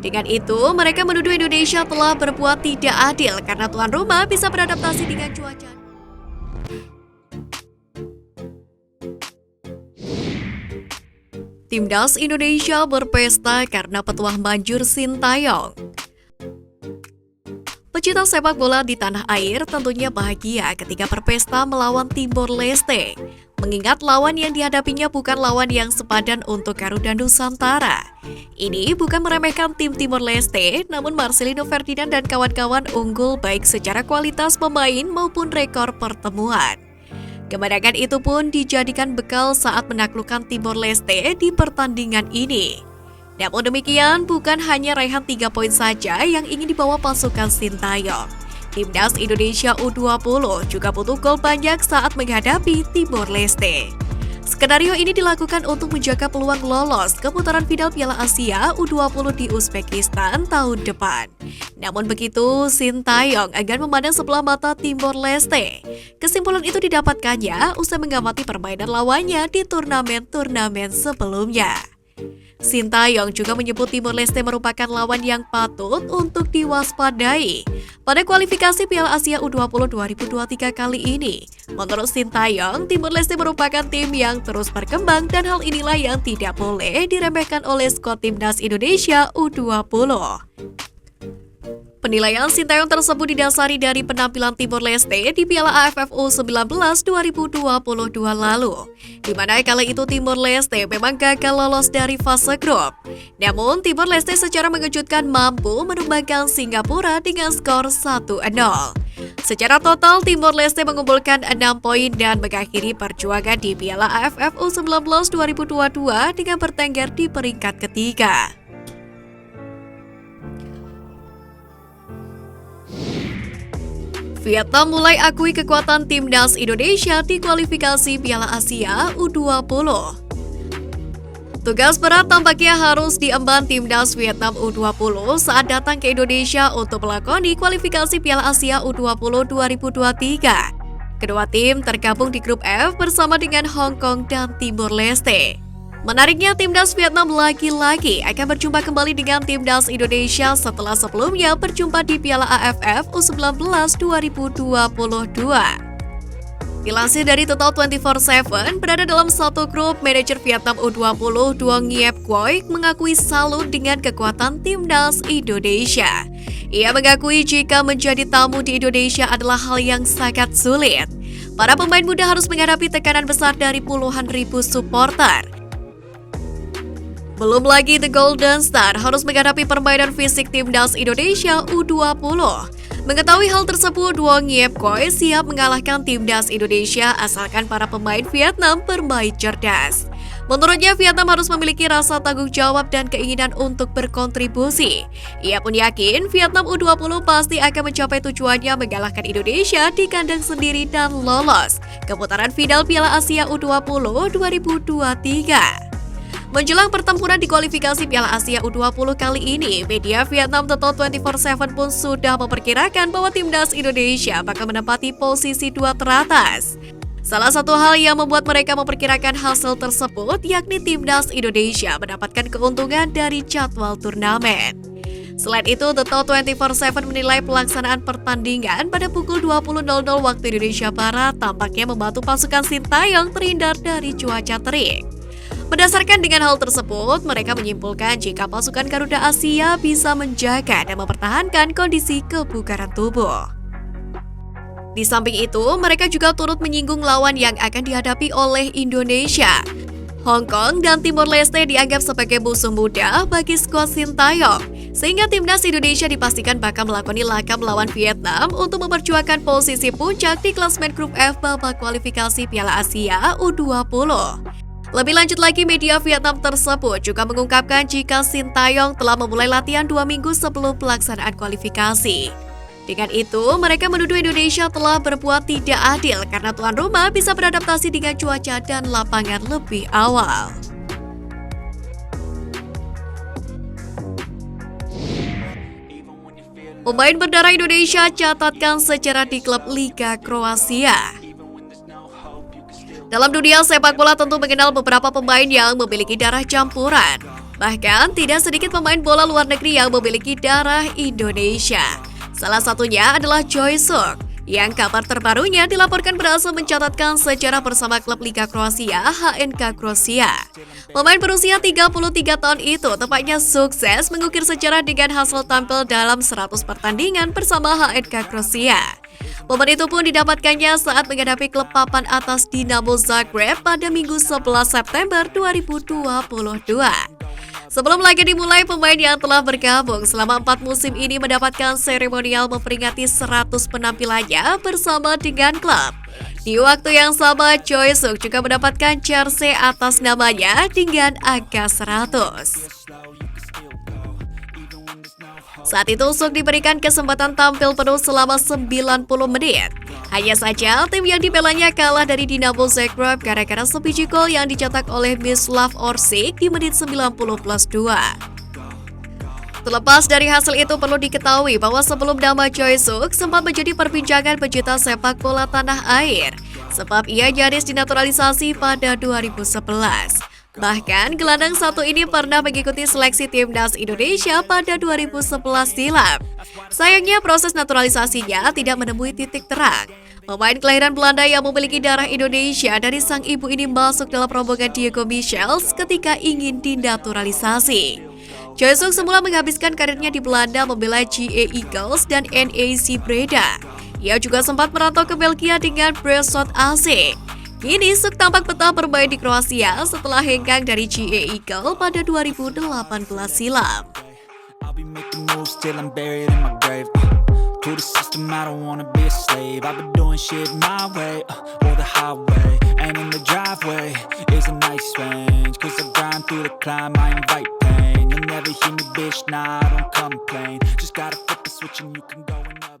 Dengan itu, mereka menuduh Indonesia telah berbuat tidak adil karena tuan rumah bisa beradaptasi dengan cuaca. Timnas Indonesia berpesta karena petuah manjur Sintayong. Pecinta sepak bola di tanah air tentunya bahagia ketika berpesta melawan Timor Leste, mengingat lawan yang dihadapinya bukan lawan yang sepadan untuk Garuda Nusantara. Ini bukan meremehkan tim Timor Leste, namun Marcelino Ferdinand dan kawan-kawan unggul baik secara kualitas pemain maupun rekor pertemuan. Kemenangan itu pun dijadikan bekal saat menaklukkan Timor Leste di pertandingan ini. Namun demikian, bukan hanya raihan 3 poin saja yang ingin dibawa pasukan Sintayong. Timnas Indonesia U20 juga butuh gol banyak saat menghadapi Timor Leste. Skenario ini dilakukan untuk menjaga peluang lolos ke putaran final Piala Asia U20 di Uzbekistan tahun depan. Namun begitu, Sintayong akan memandang sebelah mata Timor Leste. Kesimpulan itu didapatkannya usai mengamati permainan lawannya di turnamen-turnamen sebelumnya. Sintayong juga menyebut Timor Leste merupakan lawan yang patut untuk diwaspadai pada kualifikasi Piala Asia U20 2023 kali ini. Menurut Sintayong, Timor Leste merupakan tim yang terus berkembang dan hal inilah yang tidak boleh diremehkan oleh skuad Timnas Indonesia U20. Penilaian Sintayong tersebut didasari dari penampilan Timor Leste di Piala AFF U19 2022 lalu, di mana kala itu Timor Leste memang gagal lolos dari fase grup. Namun, Timor Leste secara mengejutkan mampu menumbangkan Singapura dengan skor 1-0. Secara total, Timor Leste mengumpulkan 6 poin dan mengakhiri perjuangan di Piala AFF U19 2022 dengan bertengger di peringkat ketiga. Vietnam mulai akui kekuatan timnas Indonesia di kualifikasi Piala Asia U20. Tugas berat tampaknya harus diemban timnas Vietnam U20 saat datang ke Indonesia untuk melakoni kualifikasi Piala Asia U20 2023. Kedua tim tergabung di grup F bersama dengan Hong Kong dan Timor Leste. Menariknya, timnas Vietnam lagi-lagi akan berjumpa kembali dengan timnas Indonesia setelah sebelumnya berjumpa di Piala AFF U19 2022. Dilansir dari Total 24/7, berada dalam satu grup, manajer Vietnam U20 Duong Nhiep Quoc mengakui salut dengan kekuatan timnas Indonesia. Ia mengakui jika menjadi tamu di Indonesia adalah hal yang sangat sulit. Para pemain muda harus menghadapi tekanan besar dari puluhan ribu supporter. Belum lagi The Golden Star harus menghadapi permainan fisik timnas Indonesia U20. Mengetahui hal tersebut, Duong Nhiep Quoc siap mengalahkan timnas Indonesia asalkan para pemain Vietnam bermain cerdas. Menurutnya, Vietnam harus memiliki rasa tanggung jawab dan keinginan untuk berkontribusi. Ia pun yakin Vietnam U20 pasti akan mencapai tujuannya mengalahkan Indonesia di kandang sendiri dan lolos ke putaran final Piala Asia U20 2023. Menjelang pertempuran di kualifikasi Piala Asia U20 kali ini, media Vietnam Total 24/7 pun sudah memperkirakan bahwa timnas Indonesia bakal menempati posisi 2 teratas. Salah satu hal yang membuat mereka memperkirakan hasil tersebut yakni timnas Indonesia mendapatkan keuntungan dari jadwal turnamen. Selain itu, Total 24/7 menilai pelaksanaan pertandingan pada pukul 20.00 waktu Indonesia Barat tampaknya membantu pasukan Sintayong terhindar dari cuaca terik. Berdasarkan dengan hal tersebut, mereka menyimpulkan jika pasukan Garuda Asia bisa menjaga dan mempertahankan kondisi kebugaran tubuh. Di samping itu, mereka juga turut menyinggung lawan yang akan dihadapi oleh Indonesia. Hong Kong dan Timor Leste dianggap sebagai musuh muda bagi skuad Sintayong, sehingga timnas Indonesia dipastikan bakal melakoni laga melawan Vietnam untuk memperjuangkan posisi puncak di klasmen grup F babak kualifikasi Piala Asia U20. Lebih lanjut lagi, media Vietnam tersebut juga mengungkapkan jika Sintayong telah memulai latihan 2 minggu sebelum pelaksanaan kualifikasi. Dengan itu, mereka menuduh Indonesia telah berbuat tidak adil karena tuan rumah bisa beradaptasi dengan cuaca dan lapangan lebih awal. Pemain berdarah Indonesia catatkan sejarah di klub Liga Kroasia. Dalam dunia sepak bola tentu mengenal beberapa pemain yang memiliki darah campuran. Bahkan, tidak sedikit pemain bola luar negeri yang memiliki darah Indonesia. Salah satunya adalah Choi Suk, yang kabar terbarunya dilaporkan berhasil mencatatkan sejarah bersama klub Liga Kroasia, HNK Kroasia. Pemain berusia 33 tahun itu tepatnya sukses mengukir sejarah dengan hasil tampil dalam 100 pertandingan bersama HNK Kroasia. Momen itu pun didapatkannya saat menghadapi klub papan atas Dinamo Zagreb pada Minggu 11 September 2022. Sebelum laga dimulai, pemain yang telah bergabung selama 4 musim ini mendapatkan seremonial memperingati 100 penampilannya bersama dengan klub. Di waktu yang sama, Choi Suk juga mendapatkan jersey atas namanya dengan angka 100. Saat itu, Suk diberikan kesempatan tampil penuh selama 90 menit. Hanya saja, tim yang dibelanya kalah dari Dinamo Zagreb gara-gara sebiji gol yang dicetak oleh Mislav Orsic di menit 90+2. Terlepas dari hasil itu, perlu diketahui bahwa sebelum nama Choi Suk sempat menjadi perbincangan pecinta sepak bola tanah air, sebab ia nyaris dinaturalisasi pada 2011. Bahkan, gelandang satu ini pernah mengikuti seleksi timnas Indonesia pada 2011 silam. Sayangnya, proses naturalisasinya tidak menemui titik terang. Pemain kelahiran Belanda yang memiliki darah Indonesia dari sang ibu ini masuk dalam rombongan Diego Michels ketika ingin dinaturalisasi. Choi Suk semula menghabiskan karirnya di Belanda membela GA Eagles dan NAC Breda. Ia juga sempat merantau ke Belgia dengan Beerschot AC. Kini Suk tampak betah bermain di Kroasia setelah hengkang dari GA Eagle pada 2018 silam. To the system, I don't wanna be a slave. I've been doing shit my way, or the highway. And in the driveway is a nice range. Cause I grind through the climb, I invite pain. You'll never hear me, bitch, nah, I don't complain. Just gotta flip the switch and you can go another.